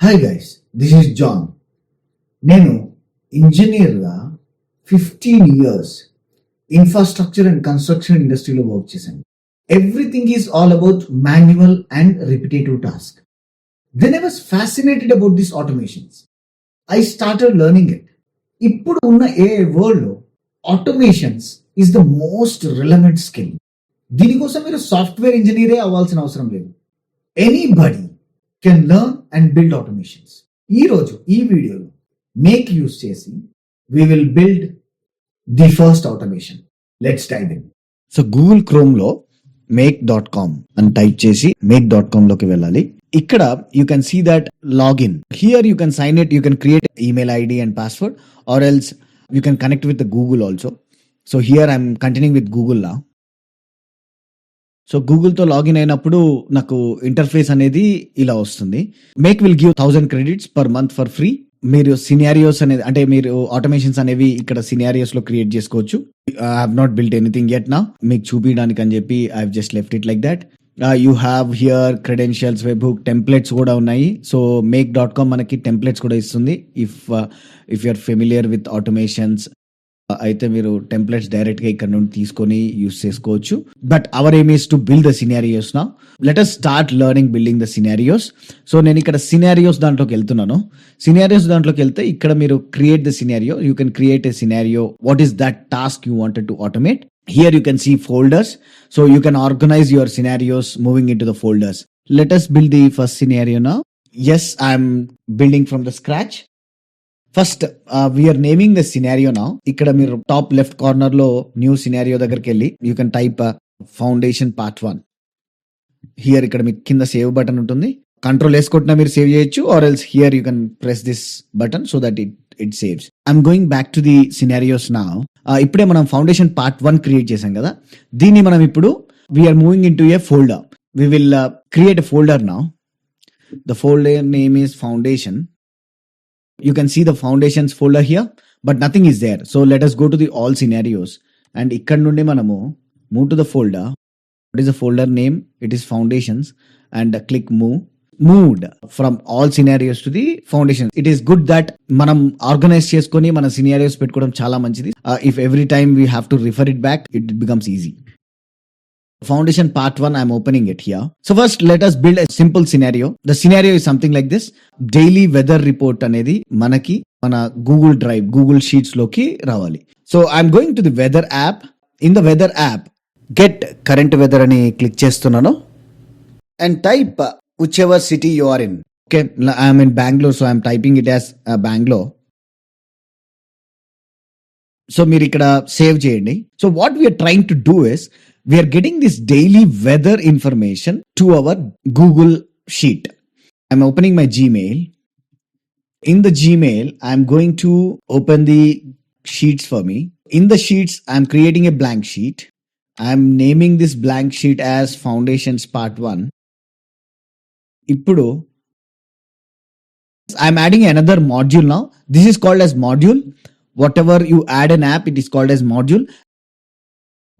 Hi guys, this is John. నేను ఇంజనీర్గా 15 years infrastructure and construction ఇండస్ట్రీలో వర్క్ చేశాను. Everything is all about manual and repetitive task. Then I was fascinated about this automations. I started learning it. ఇప్పుడు ఉన్న AI వరల్డ్లో automations is the most relevant skill. దీనికోసం మీరు software ఇంజనీరే అవ్వాల్సిన అవసరం లేదు. Anybody can learn and build automations. ఈరోజు ఈ వీడియోలో మేక్ యూస్ చేసి we will build the first automation. Let's dive in. So Google క్రోమ్లో make.com అని టైప్ చేసి make.com లోకి వెళ్ళాలి. ఇక్కడ you can see that login. Here you can sign it, you can create email ID and password or else you can connect with Google also. So here I'm continuing with Google లా. So గూగుల్తో login అయినప్పుడు నాకు interface అనేది ఇలా వస్తుంది. Make will give 1000 credits per month for free. మీరు scenarios అనేది అంటే మీరు ఆటోమేషన్స్ అనేవి ఇక్కడ సినారియోస్ లో క్రియేట్ చేసుకోవచ్చు. I have not built anything yet now, మీకు చూపించడానికి అని చెప్పి I have just left it like that. You have here credentials, webhook, templates కూడా ఉన్నాయి. సో make.com మనకి టెంప్లెట్స్ కూడా ఇస్తుంది. If you are familiar with automations అయితే మీరు టెంప్లెట్స్ డైరెక్ట్ గా ఇక్కడ నుండి తీసుకొని యూస్ చేసుకోవచ్చు. But our aim is to build the scenarios now. Let us start learning building the scenarios. So నేను ఇక్కడ సినారియోస్ దాంట్లోకి వెళ్తున్నాను. సినారియోస్ దాంట్లోకి వెళ్తే ఇక్కడ మీరు create the scenario. You can create a scenario. What is that task you wanted to automate. Here you can see folders. So you can organize your scenarios moving into the folders. Let us build the first scenario now. Yes, I'm building from the scratch. First, we are naming the scenario now. ఇక్కడ మీరు top left corner లో new scenario దగ్గరికి వెళ్ళి you can type foundation part 1. Here ఇక్కడ మీకు కింద save button ఉంటుంది. Control వేసుకుంటున్నా మీరు సేవ్ చేయొచ్చు or else here you can press this button so that it saves. I'm going back to the scenarios now. ఇప్పుడే మనం ఫౌండేషన్ పార్ట్ 1 క్రియేట్ చేసాం కదా, దీన్ని మనం ఇప్పుడు we're moving into a folder. We will create a folder now. The folder name is foundation. You can see the foundations folder here, but nothing is there. So let us go to the all scenarios and ikkad nundi manamu move to the folder. What is the folder name? It is foundations and click move. Moved from all scenarios to the foundations. It is good that manam organize cheskoni mana scenarios pettukodam chaala manchidi. If every time we have to refer it back, it becomes easy. Foundation part 1, I'm opening it here. So first let us build a simple scenario. The scenario is something like this. Daily weather report anedi manaki mana Google Drive, Google Sheets loki ravali. So I'm going to the weather app. In the weather app, get current weather ani click chestunnanu and type whichever city you are in. Okay, I'm in Bangalore, so I'm typing it as Bangalore. So మీరు ఇక్కడ save చేయండి. So what we are trying to do is we are getting this daily weather information to our Google Sheet. I'm opening my Gmail. In the Gmail, I'm going to open the sheets for me. In the sheets, I'm creating a blank sheet. I'm naming this blank sheet as Foundations Part 1. Ippudu, I'm adding another module now. This is called as module. Whatever you add an app, it is called as module.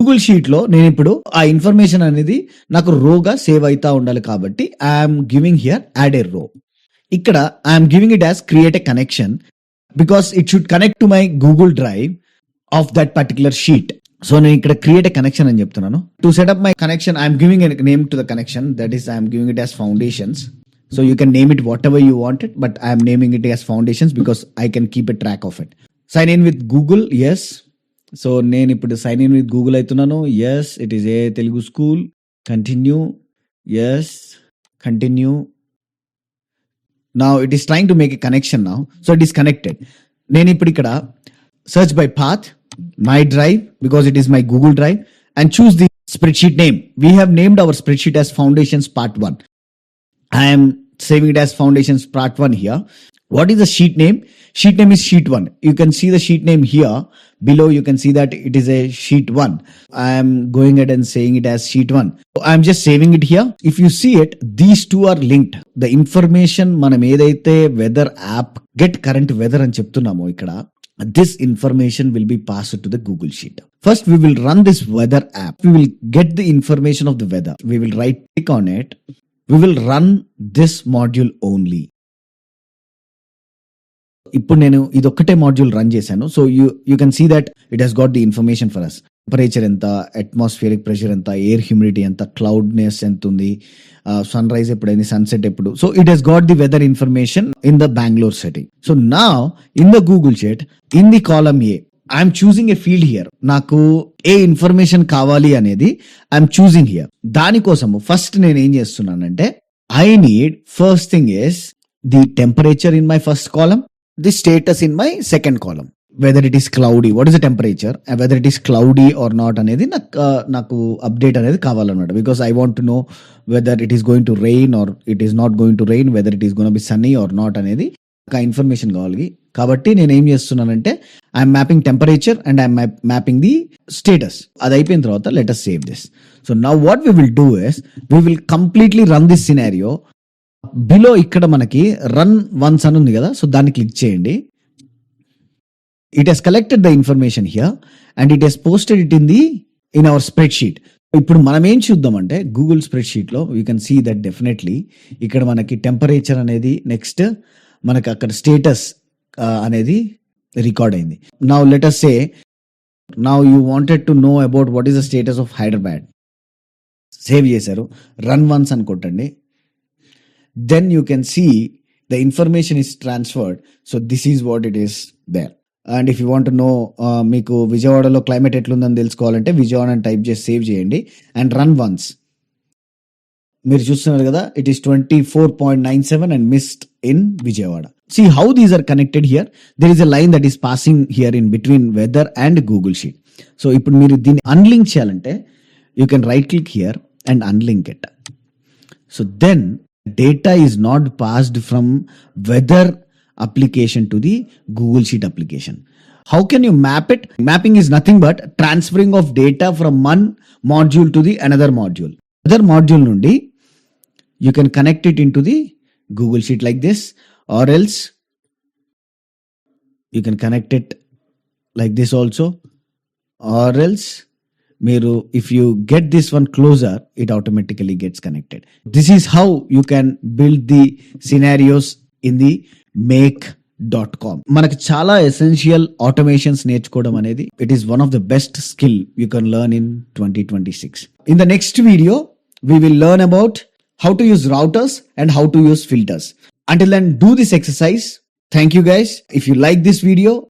Google sheet లో నేను ఇప్పుడు ఆ information అనేది నాకు రోగా save అవుతా ఉండాలి కాబట్టి I'm giving here add ఏ రో. ఇక్కడ I'm giving it as create a connection because it should connect to my Google drive of that particular sheet. So నేను ఇక్కడ క్రియేట్ ఎ కనెక్షన్ అని చెప్తున్నాను. To set up my connection I'm giving a name to the connection, that is I'm giving it as foundations. So you can name it what ever you want it, but I'm naming it as foundations because I can keep a track of it. Sign in with Google, yes. So నేను ఇప్పుడు sign in with Google అవుతున్నాను. Yes, it is a Telugu school. Continue, yes, continue. Now it is trying to make a connection now. So it is connected. నేను ఇప్పుడు ఇక్కడ search by path, my drive because it is my Google drive and choose the spreadsheet name. We have named our spreadsheet as Foundations Part 1. I am saving it as Foundations Part 1 here. What is the sheet name? Sheet name is Sheet 1. You can see the sheet name here. Below you can see that it is a Sheet 1. I am going ahead and saying it as Sheet 1. So I am just saving it here. If you see it, these two are linked. The information manam edaithe weather app get current weather అని చెప్తున్నామో ఇక్కడ, this information will be passed to the Google Sheet. First we will run this weather app. We will get the information of the weather. We will right click on it. We will run this module only. ఇప్పుడు నేను ఇది ఒక్కటే module run చేశాను. So you can see that it has got the information for us. Temperature ఎంత, atmospheric pressure ఎంత, air humidity ఎంత, cloudness ఎంత ఉంది, సన్ రైజ్ ఎప్పుడైంది, సన్సెట్ ఎప్పుడు. So it has got the weather information in the Bengaluru setting. So నా in the Google sheet in the column A I'm choosing a field here. నాకు ఏ information కావాలి అనేది ఐఎమ్ చూసింగ్ హియర్. దానికోసము first నేను ఏం చేస్తున్నానంటే I need first thing is the temperature in my first column, the status in my second column. Whether it is cloudy, what is the temperature, whether it is cloudy or not అనేది నాకు update అనేది కావాలన్నమాట. Because I want to know whether it is going to rain or it is not going to rain, whether it is gonna be sunny or not అనేది ఒక information కావాలి. కాబట్టి నేను ఏం చేస్తున్నానంటే I'm mapping temperature and I'm mapping the status. అది అయిపోయిన తర్వాత let us save this. So now what we will do is we will completely run this scenario. Below ఇక్కడ మనకి రన్ వన్స్ అని ఉంది కదా, సో దాన్ని క్లిక్ చేయండి. It has collected the information here and it has posted it in our spreadsheet. ఇప్పుడు మనం ఏం చూద్దామంటే గూగుల్ స్ప్రెడ్ షీట్ లో you can see that definitely ఇక్కడ మనకి టెంపరేచర్ అనేది, నెక్స్ట్ మనకి అక్కడ స్టేటస్ అనేది రికార్డ్ అయింది. Now let us say now you wanted to know about what is the status of Hyderabad. Save చేశారు, రన్ వన్స్ అని కొట్టండి. Then you can see the information is transferred. So this is what it is there. And if you want know మీకు విజయవాడలో climate ఎట్లుందని తెలుసుకోవాలంటే విజయవాడ అని type చేసి save చేయండి and run once. మీరు చూస్తున్నారు కదా, it is 24.97 and mist in Vijayawada. See how these are connected here. There is a line that is passing here in between weather and Google Sheet. So ఇప్పుడు మీరు దీన్ని unlink చేయాలంటే you can right click here and unlink it. So then data is not passed from weather application to the Google Sheet application. How can you map it? Mapping is nothing but transferring of data from one module to the another module. Other module nundi you can connect it into the Google Sheet like this, or else you can connect it like this also, or else మీరు if you get this one closer it automatically gets connected. This is how you can build the scenarios in the make.com. మనకి చాలా essential automations నేర్చుకోవడం అనేది it is one of the best skill you can learn in 2026. In the next video we will learn about how to use routers and how to use filters. Until then, do this exercise. Thank you guys. If you like this video,